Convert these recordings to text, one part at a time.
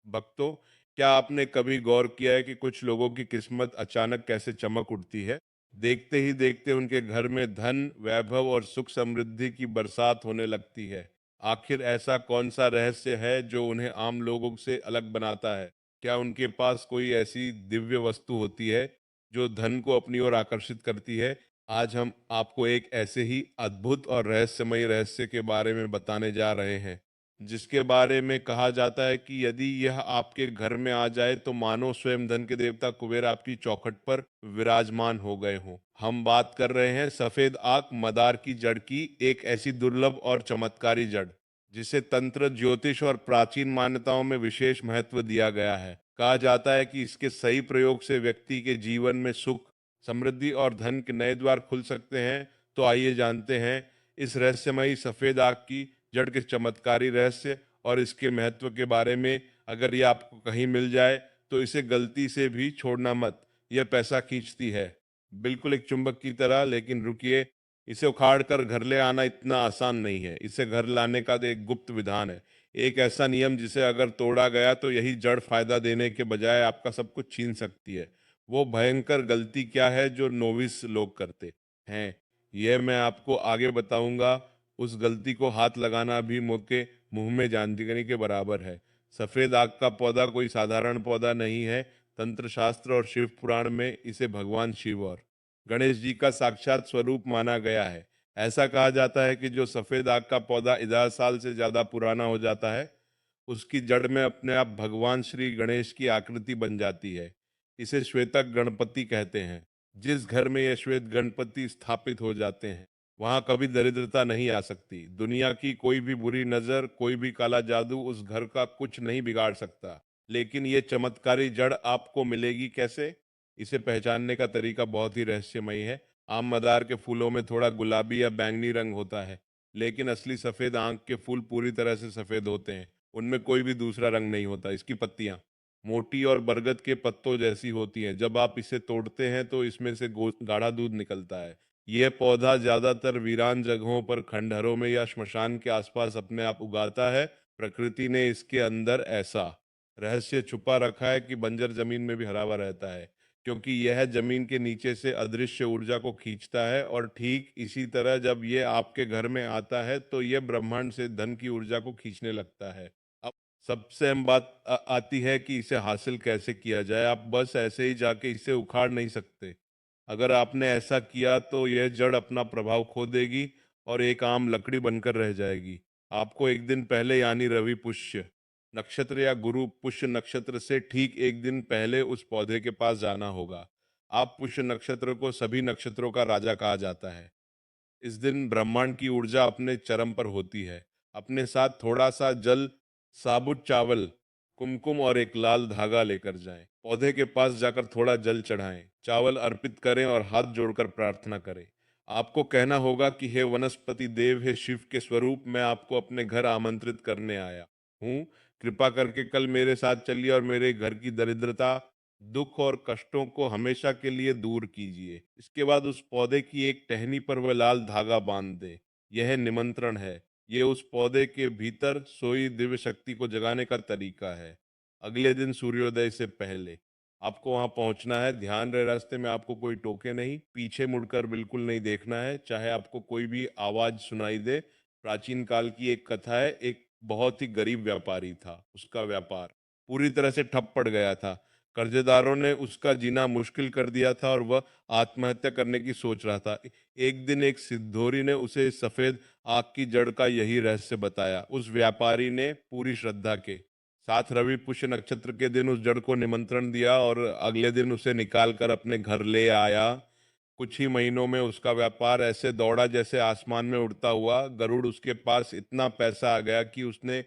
भक्तों, क्या आपने कभी गौर किया है कि कुछ लोगों की किस्मत अचानक कैसे चमक उठती है? देखते ही देखते उनके घर में धन, वैभव और सुख समृद्धि की बरसात होने लगती है। आखिर ऐसा कौन सा रहस्य है जो उन्हें आम लोगों से अलग बनाता है? क्या उनके पास कोई ऐसी दिव्य वस्तु होती है जो धन को अपनी ओर आकर्षित करती है? आज हम आपको एक ऐसे ही अद्भुत और रहस्यमयी रहस्य के बारे में बताने जा रहे हैं, जिसके बारे में कहा जाता है कि यदि यह आपके घर में आ जाए तो मानो स्वयं धन के देवता कुबेर आपकी चौखट पर विराजमान हो गए हों। हम बात कर रहे हैं सफेद आंख मदार की जड़ की, एक ऐसी दुर्लभ और चमत्कारी जड़ जिसे तंत्र, ज्योतिष और प्राचीन मान्यताओं में विशेष महत्व दिया गया है। कहा जाता है कि इसके सही प्रयोग से व्यक्ति के जीवन में सुख, समृद्धि और धन के नए द्वार खुल सकते हैं। तो आइए जानते हैं इस रहस्यमयी सफेद आग की जड़ के चमत्कारी रहस्य और इसके महत्व के बारे में। अगर ये आपको कहीं मिल जाए तो इसे गलती से भी छोड़ना मत। यह पैसा खींचती है, बिल्कुल एक चुंबक की तरह। लेकिन रुकिए, इसे उखाड़ कर घर ले आना इतना आसान नहीं है। इसे घर लाने का एक गुप्त विधान है, एक ऐसा नियम जिसे अगर तोड़ा गया तो यही जड़ फायदा देने के बजाय आपका सब कुछ छीन सकती है। वो भयंकर गलती क्या है जो नोविस लोग करते हैं, यह मैं आपको आगे बताऊंगा। उस गलती को हाथ लगाना भी मुंह मुंह में जानकारी के बराबर है। सफेद आग का पौधा कोई साधारण पौधा नहीं है। तंत्र शास्त्र और शिव पुराण में इसे भगवान शिव और गणेश जी का साक्षात स्वरूप माना गया है। ऐसा कहा जाता है कि जो सफेद आग का पौधा 1000 साल से ज्यादा पुराना हो जाता है, उसकी जड़ में अपने आप भगवान श्री गणेश की आकृति बन जाती है। इसे श्वेतक गणपति कहते हैं। जिस घर में ये श्वेत गणपति स्थापित हो जाते हैं, वहां कभी दरिद्रता नहीं आ सकती। दुनिया की कोई भी बुरी नजर, कोई भी काला जादू उस घर का कुछ नहीं बिगाड़ सकता। लेकिन ये चमत्कारी जड़ आपको मिलेगी कैसे? इसे पहचानने का तरीका बहुत ही रहस्यमयी है। आम मदार के फूलों में थोड़ा गुलाबी या बैंगनी रंग होता है, लेकिन असली सफेद आंख के फूल पूरी तरह से सफेद होते हैं। उनमें कोई भी दूसरा रंग नहीं होता। इसकी पत्तियां मोटी और बरगद के पत्तों जैसी होती हैं। जब आप इसे तोड़ते हैं तो इसमें से गाढ़ा दूध निकलता है। यह पौधा ज्यादातर वीरान जगहों पर, खंडहरों में या श्मशान के आसपास अपने आप उगाता है। प्रकृति ने इसके अंदर ऐसा रहस्य छुपा रखा है कि बंजर जमीन में भी हरा भरा रहता है, क्योंकि यह जमीन के नीचे से अदृश्य ऊर्जा को खींचता है। और ठीक इसी तरह जब यह आपके घर में आता है तो यह ब्रह्मांड से धन की ऊर्जा को खींचने लगता है। अब सबसे अहम बात आती है कि इसे हासिल कैसे किया जाए। आप बस ऐसे ही जाके इसे उखाड़ नहीं सकते। अगर आपने ऐसा किया तो यह जड़ अपना प्रभाव खो देगी और एक आम लकड़ी बनकर रह जाएगी। आपको एक दिन पहले, यानी रवि पुष्य नक्षत्र या गुरु पुष्य नक्षत्र से ठीक एक दिन पहले उस पौधे के पास जाना होगा। आप पुष्य नक्षत्र को सभी नक्षत्रों का राजा कहा जाता है। इस दिन ब्रह्मांड की ऊर्जा अपने चरम पर होती है। अपने साथ थोड़ा सा जल, साबुत चावल, कुमकुम और एक लाल धागा लेकर जाएं। पौधे के पास जाकर थोड़ा जल चढ़ाएं, चावल अर्पित करें और हाथ जोड़कर प्रार्थना करें। आपको कहना होगा कि हे वनस्पति देव, हे शिव के स्वरूप, मैं आपको अपने घर आमंत्रित करने आया हूँ। कृपा करके कल मेरे साथ चलिए और मेरे घर की दरिद्रता, दुख और कष्टों को हमेशा के लिए दूर कीजिए। इसके बाद उस पौधे की एक टहनी पर वह लाल धागा बांध दे। यह निमंत्रण है। ये उस पौधे के भीतर सोई दिव्य शक्ति को जगाने का तरीका है। अगले दिन सूर्योदय से पहले आपको वहां पहुंचना है। ध्यान रहे रास्ते में आपको कोई टोके नहीं, पीछे मुड़कर बिल्कुल नहीं देखना है, चाहे आपको कोई भी आवाज सुनाई दे। प्राचीन काल की एक कथा है। एक बहुत ही गरीब व्यापारी था। उसका व्यापार पूरी तरह से ठप पड़ गया था। कर्जदारों ने उसका जीना मुश्किल कर दिया था और वह आत्महत्या करने की सोच रहा था। एक दिन एक सिद्धोरी ने उसे सफेद आग की जड़ का यही रहस्य बताया। उस व्यापारी ने पूरी श्रद्धा के साथ रवि पुष्य नक्षत्र के दिन उस जड़ को निमंत्रण दिया और अगले दिन उसे निकाल कर अपने घर ले आया। कुछ ही महीनों में उसका व्यापार ऐसे दौड़ा जैसे आसमान में उड़ता हुआ गरुड़। उसके पास इतना पैसा आ गया कि उसने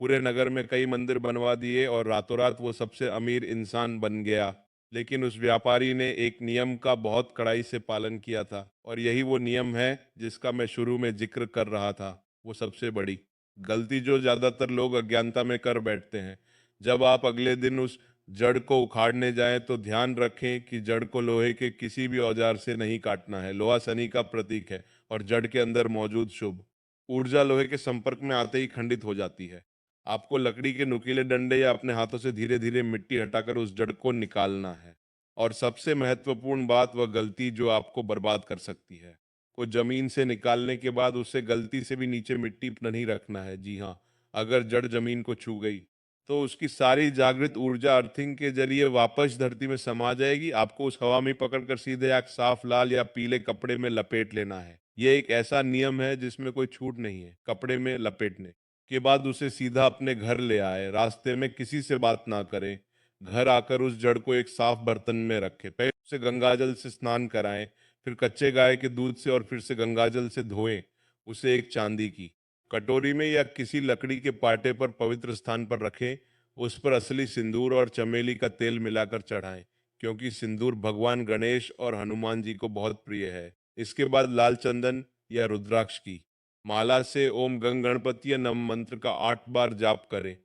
पूरे नगर में कई मंदिर बनवा दिए और रातों रात वो सबसे अमीर इंसान बन गया। लेकिन उस व्यापारी ने एक नियम का बहुत कड़ाई से पालन किया था, और यही वो नियम है जिसका मैं शुरू में जिक्र कर रहा था। वो सबसे बड़ी गलती जो ज्यादातर लोग अज्ञानता में कर बैठते हैं। जब आप अगले दिन उस जड़ को उखाड़ने जाएं तो ध्यान रखें कि जड़ को लोहे के किसी भी औजार से नहीं काटना है। लोहा शनि का प्रतीक है और जड़ के अंदर मौजूद शुभ ऊर्जा लोहे के संपर्क में आते ही खंडित हो जाती है। आपको लकड़ी के नुकीले डंडे या अपने हाथों से धीरे धीरे मिट्टी हटाकर उस जड़ को निकालना है। और सबसे महत्वपूर्ण बात, वह गलती जो आपको बर्बाद कर सकती है, को जमीन से निकालने के बाद उसे गलती से भी नीचे मिट्टी पर नहीं रखना है। जी हाँ, अगर जड़ जमीन को छू गई तो उसकी सारी जागृत ऊर्जा अर्थिंग के जरिए वापस धरती में समा जाएगी। आपको उस हवा में पकड़कर सीधे एक साफ लाल या पीले कपड़े में लपेट लेना है। ये एक ऐसा नियम है जिसमें कोई छूट नहीं है। कपड़े में लपेटने के बाद उसे सीधा अपने घर ले आए, रास्ते में किसी से बात ना करें। घर आकर उस जड़ को एक साफ बर्तन में रखें, पहले उसे गंगाजल से स्नान कराएं, फिर कच्चे गाय के दूध से और फिर से गंगाजल से धोएं। उसे एक चांदी की कटोरी में या किसी लकड़ी के पाटे पर पवित्र स्थान पर रखें। उस पर असली सिंदूर और चमेली का तेल मिलाकर चढ़ाएं, क्योंकि सिंदूर भगवान गणेश और हनुमान जी को बहुत प्रिय है। इसके बाद लाल चंदन या रुद्राक्ष की माला से ओम गंग गणपति नम मंत्र का 8 बार जाप करें।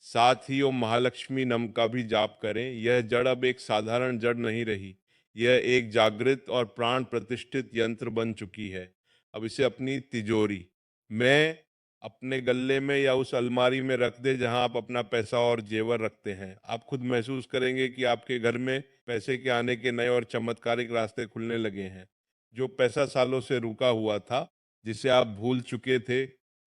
साथ ही ओम महालक्ष्मी नम का भी जाप करें। यह जड़ अब एक साधारण जड़ नहीं रही, यह एक जागृत और प्राण प्रतिष्ठित यंत्र बन चुकी है। अब इसे अपनी तिजोरी में, अपने गल्ले में या उस अलमारी में रख दे जहां आप अपना पैसा और जेवर रखते हैं। आप खुद महसूस करेंगे कि आपके घर में पैसे के आने के नए और चमत्कारिक रास्ते खुलने लगे हैं। जो पैसा सालों से रुका हुआ था, जिसे आप भूल चुके थे,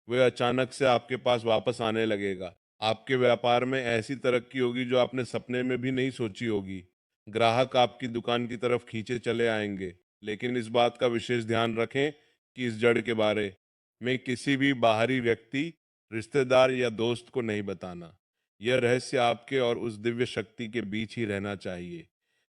वह अचानक से आपके पास वापस आने लगेगा। आपके व्यापार में ऐसी तरक्की होगी जो आपने सपने में भी नहीं सोची होगी। ग्राहक आपकी दुकान की तरफ खींचे चले आएंगे। लेकिन इस बात का विशेष ध्यान रखें कि इस जड़ के बारे में किसी भी बाहरी व्यक्ति, रिश्तेदार या दोस्त को नहीं बताना। यह रहस्य आपके और उस दिव्य शक्ति के बीच ही रहना चाहिए।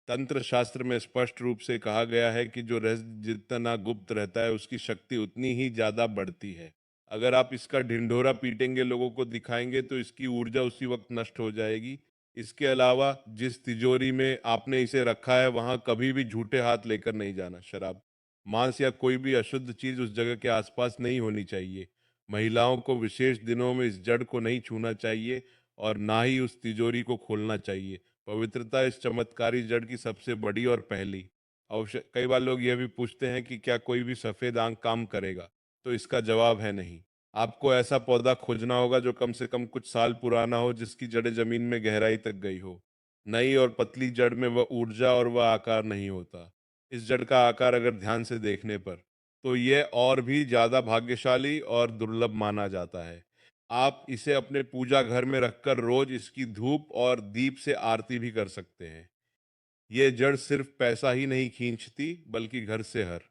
तंत्र शास्त्र में स्पष्ट रूप से कहा गया है कि जो रहस्य जितना गुप्त रहता है, उसकी शक्ति उतनी ही ज्यादा बढ़ती है। अगर आप इसका ढिंढोरा पीटेंगे, लोगों को दिखाएंगे, तो इसकी ऊर्जा उसी वक्त नष्ट हो जाएगी। इसके अलावा जिस तिजोरी में आपने इसे रखा है, वहां कभी भी झूठे हाथ लेकर नहीं जाना। शराब, मांस या कोई भी अशुद्ध चीज उस जगह के आसपास नहीं होनी चाहिए। महिलाओं को विशेष दिनों में इस जड़ को नहीं छूना चाहिए और ना ही उस तिजोरी को खोलना चाहिए। पवित्रता इस चमत्कारी जड़ की सबसे बड़ी और पहली अवश्य। कई बार लोग यह भी पूछते हैं कि क्या कोई भी सफेद आंख काम करेगा, तो इसका जवाब है नहीं। आपको ऐसा पौधा खोजना होगा जो कम से कम कुछ साल पुराना हो, जिसकी जड़ें जमीन में गहराई तक गई हो। नई और पतली जड़ में वह ऊर्जा और वह आकार नहीं होता। इस जड़ का आकार अगर ध्यान से देखने पर, तो यह और भी ज्यादा भाग्यशाली और दुर्लभ माना जाता है। आप इसे अपने पूजा घर में रखकर रोज इसकी धूप और दीप से आरती भी कर सकते हैं। ये जड़ सिर्फ पैसा ही नहीं खींचती, बल्कि घर से हर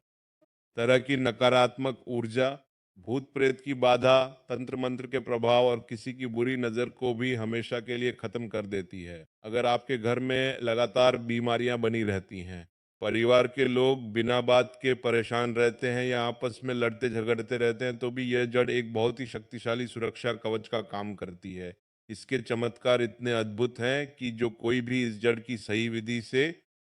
तरह की नकारात्मक ऊर्जा, भूत प्रेत की बाधा, तंत्र मंत्र के प्रभाव और किसी की बुरी नजर को भी हमेशा के लिए खत्म कर देती है। अगर आपके घर में लगातार बीमारियां बनी रहती हैं, परिवार के लोग बिना बात के परेशान रहते हैं या आपस में लड़ते झगड़ते रहते हैं, तो भी यह जड़ एक बहुत ही शक्तिशाली सुरक्षा कवच का काम करती है। इसके चमत्कार इतने अद्भुत हैं कि जो कोई भी इस जड़ की सही विधि से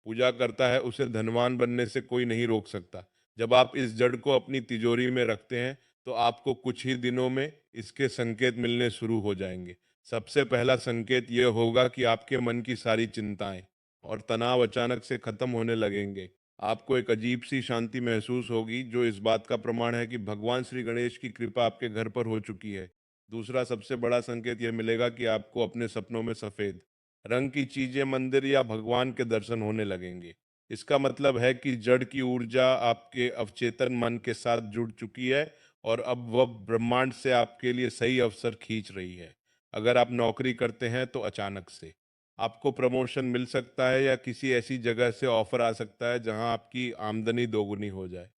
पूजा करता है, उसे धनवान बनने से कोई नहीं रोक सकता। जब आप इस जड़ को अपनी तिजोरी में रखते हैं, तो आपको कुछ ही दिनों में इसके संकेत मिलने शुरू हो जाएंगे। सबसे पहला संकेत यह होगा कि आपके मन की सारी चिंताएं और तनाव अचानक से खत्म होने लगेंगे। आपको एक अजीब सी शांति महसूस होगी, जो इस बात का प्रमाण है कि भगवान श्री गणेश की कृपा आपके घर पर हो चुकी है। दूसरा सबसे बड़ा संकेत यह मिलेगा कि आपको अपने सपनों में सफेद रंग की चीजें, मंदिर या भगवान के दर्शन होने लगेंगे। इसका मतलब है कि जड़ की ऊर्जा आपके अवचेतन मन के साथ जुड़ चुकी है और अब वह ब्रह्मांड से आपके लिए सही अवसर खींच रही है। अगर आप नौकरी करते हैं, तो अचानक से आपको प्रमोशन मिल सकता है या किसी ऐसी जगह से ऑफर आ सकता है जहां आपकी आमदनी दोगुनी हो जाए।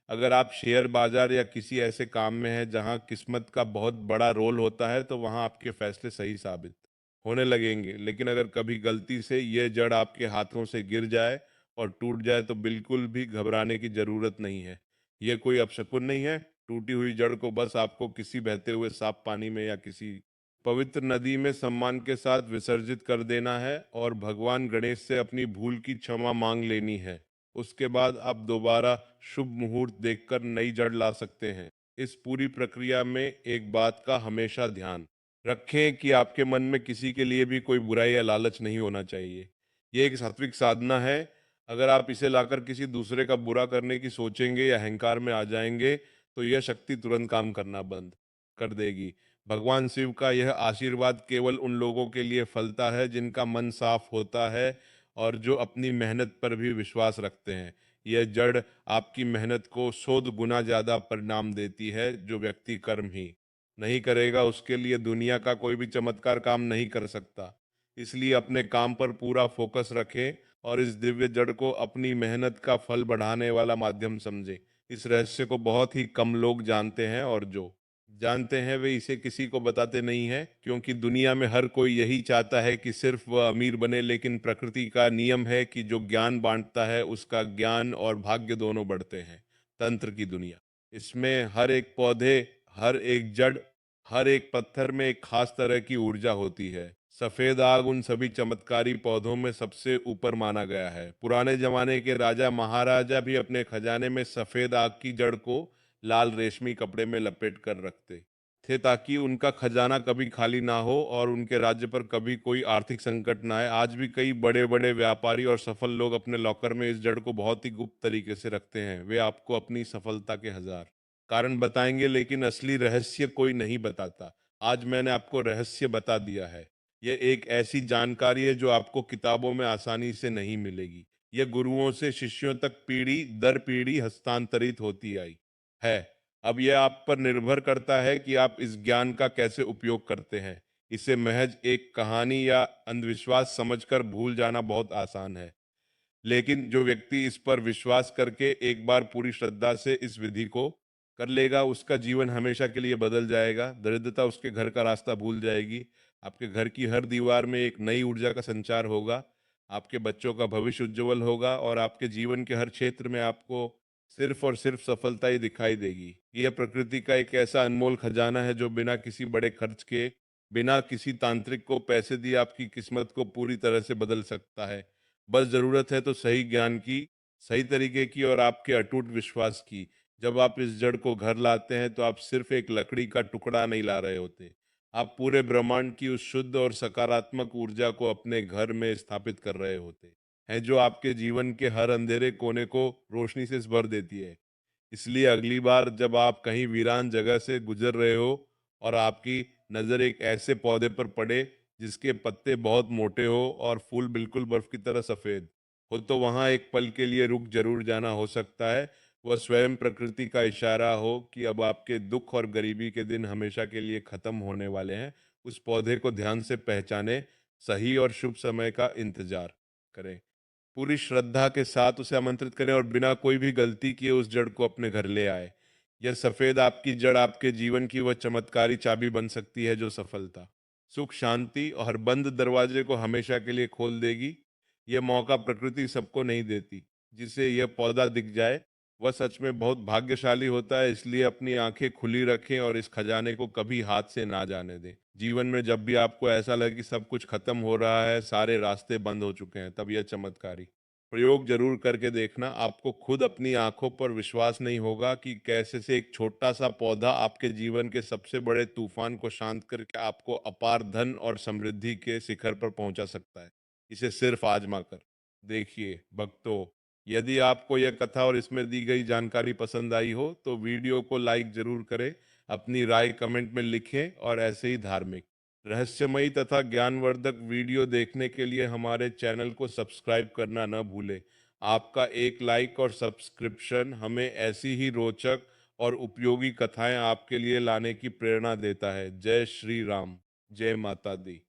अगर आप शेयर बाजार या किसी ऐसे काम में हैं जहां किस्मत का बहुत बड़ा रोल होता है, तो वहां आपके फैसले सही साबित होने लगेंगे। लेकिन अगर कभी गलती से यह जड़ आपके हाथों से गिर जाए और टूट जाए, तो बिल्कुल भी घबराने की जरूरत नहीं है। यह कोई अपशकुन नहीं है। टूटी हुई जड़ को बस आपको किसी बहते हुए साफ पानी में या किसी पवित्र नदी में सम्मान के साथ विसर्जित कर देना है और भगवान गणेश से अपनी भूल की क्षमा मांग लेनी है। उसके बाद आप दोबारा शुभ मुहूर्त देखकर नई जड़ ला सकते हैं। इस पूरी प्रक्रिया में एक बात का हमेशा ध्यान रखें कि आपके मन में किसी के लिए भी कोई बुराई या लालच नहीं होना चाहिए। ये एक सात्विक साधना है। अगर आप इसे लाकर किसी दूसरे का बुरा करने की सोचेंगे या अहंकार में आ जाएंगे, तो यह शक्ति तुरंत काम करना बंद कर देगी। भगवान शिव का यह आशीर्वाद केवल उन लोगों के लिए फलता है जिनका मन साफ होता है और जो अपनी मेहनत पर भी विश्वास रखते हैं। यह जड़ आपकी मेहनत को 100 गुना ज्यादा परिणाम देती है। जो व्यक्ति कर्म ही नहीं करेगा उसके लिए दुनिया का कोई भी चमत्कार काम नहीं कर सकता। इसलिए अपने काम पर पूरा फोकस रखें और इस दिव्य जड़ को अपनी मेहनत का फल बढ़ाने वाला माध्यम समझें। इस रहस्य को बहुत ही कम लोग जानते हैं और जो जानते हैं वे इसे किसी को बताते नहीं हैं, क्योंकि दुनिया में हर कोई यही चाहता है कि सिर्फ वह अमीर बने। लेकिन प्रकृति का नियम है कि जो ज्ञान बांटता है उसका ज्ञान और भाग्य दोनों बढ़ते हैं। तंत्र की दुनिया, इसमें हर एक पौधे, हर एक जड़, हर एक पत्थर में एक खास तरह की ऊर्जा होती है। सफेद आग उन सभी चमत्कारी पौधों में सबसे ऊपर माना गया है। पुराने जमाने के राजा महाराजा भी अपने खजाने में सफेद आग की जड़ को लाल रेशमी कपड़े में लपेट कर रखते थे, ताकि उनका खजाना कभी खाली ना हो और उनके राज्य पर कभी कोई आर्थिक संकट ना आए। आज भी कई बड़े बड़े व्यापारी और सफल लोग अपने लॉकर में इस जड़ को बहुत ही गुप्त तरीके से रखते हैं। वे आपको अपनी सफलता के हजार कारण बताएंगे, लेकिन असली रहस्य कोई नहीं बताता। आज मैंने आपको रहस्य बता दिया है। यह एक ऐसी जानकारी है जो आपको किताबों में आसानी से नहीं मिलेगी। यह गुरुओं से शिष्यों तक पीढ़ी दर पीढ़ी हस्तांतरित होती आई है। अब यह आप पर निर्भर करता है कि आप इस ज्ञान का कैसे उपयोग करते हैं। इसे महज एक कहानी या अंधविश्वास समझकर भूल जाना बहुत आसान है, लेकिन जो व्यक्ति इस पर विश्वास करके एक बार पूरी श्रद्धा से इस विधि को कर लेगा, उसका जीवन हमेशा के लिए बदल जाएगा। दरिद्रता उसके घर का रास्ता भूल जाएगी। आपके घर की हर दीवार में एक नई ऊर्जा का संचार होगा। आपके बच्चों का भविष्य उज्जवल होगा और आपके जीवन के हर क्षेत्र में आपको सिर्फ और सिर्फ सफलता ही दिखाई देगी। यह प्रकृति का एक ऐसा अनमोल खजाना है जो बिना किसी बड़े खर्च के, बिना किसी तांत्रिक को पैसे दिए आपकी किस्मत को पूरी तरह से बदल सकता है। बस जरूरत है तो सही ज्ञान की, सही तरीके की और आपके अटूट विश्वास की। जब आप इस जड़ को घर लाते हैं तो आप सिर्फ एक लकड़ी का टुकड़ा नहीं ला रहे होते, आप पूरे ब्रह्मांड की उस शुद्ध और सकारात्मक ऊर्जा को अपने घर में स्थापित कर रहे होते हैं, जो आपके जीवन के हर अंधेरे कोने को रोशनी से भर देती है। इसलिए अगली बार जब आप कहीं वीरान जगह से गुजर रहे हो और आपकी नज़र एक ऐसे पौधे पर पड़े जिसके पत्ते बहुत मोटे हो और फूल बिल्कुल बर्फ की तरह सफ़ेद हो, तो वहाँ एक पल के लिए रुक जरूर जाना। हो सकता है वह स्वयं प्रकृति का इशारा हो कि अब आपके दुख और गरीबी के दिन हमेशा के लिए ख़त्म होने वाले हैं। उस पौधे को ध्यान से पहचाने, सही और शुभ समय का इंतजार करें, पूरी श्रद्धा के साथ उसे आमंत्रित करें और बिना कोई भी गलती किए उस जड़ को अपने घर ले आए। यह सफेद आपकी जड़ आपके जीवन की वह चमत्कारी चाबी बन सकती है जो सफलता, सुख, शांति और बंद दरवाजे को हमेशा के लिए खोल देगी। यह मौका प्रकृति सबको नहीं देती। जिसे यह पौधा दिख जाए वह सच में बहुत भाग्यशाली होता है। इसलिए अपनी आंखें खुली रखें और इस खजाने को कभी हाथ से ना जाने दें। जीवन में जब भी आपको ऐसा लगे कि सब कुछ खत्म हो रहा है, सारे रास्ते बंद हो चुके हैं, तब यह चमत्कारी प्रयोग जरूर करके देखना। आपको खुद अपनी आंखों पर विश्वास नहीं होगा कि कैसे से एक छोटा सा पौधा आपके जीवन के सबसे बड़े तूफान को शांत करके आपको अपार धन और समृद्धि के शिखर पर पहुंचा सकता है। इसे सिर्फ आजमा कर देखिए। भक्तों, यदि आपको यह कथा और इसमें दी गई जानकारी पसंद आई हो तो वीडियो को लाइक जरूर करें, अपनी राय कमेंट में लिखें और ऐसे ही धार्मिक, रहस्यमयी तथा ज्ञानवर्धक वीडियो देखने के लिए हमारे चैनल को सब्सक्राइब करना न भूलें। आपका एक लाइक और सब्सक्रिप्शन हमें ऐसी ही रोचक और उपयोगी कथाएं आपके लिए लाने की प्रेरणा देता है। जय श्री राम, जय माता दी।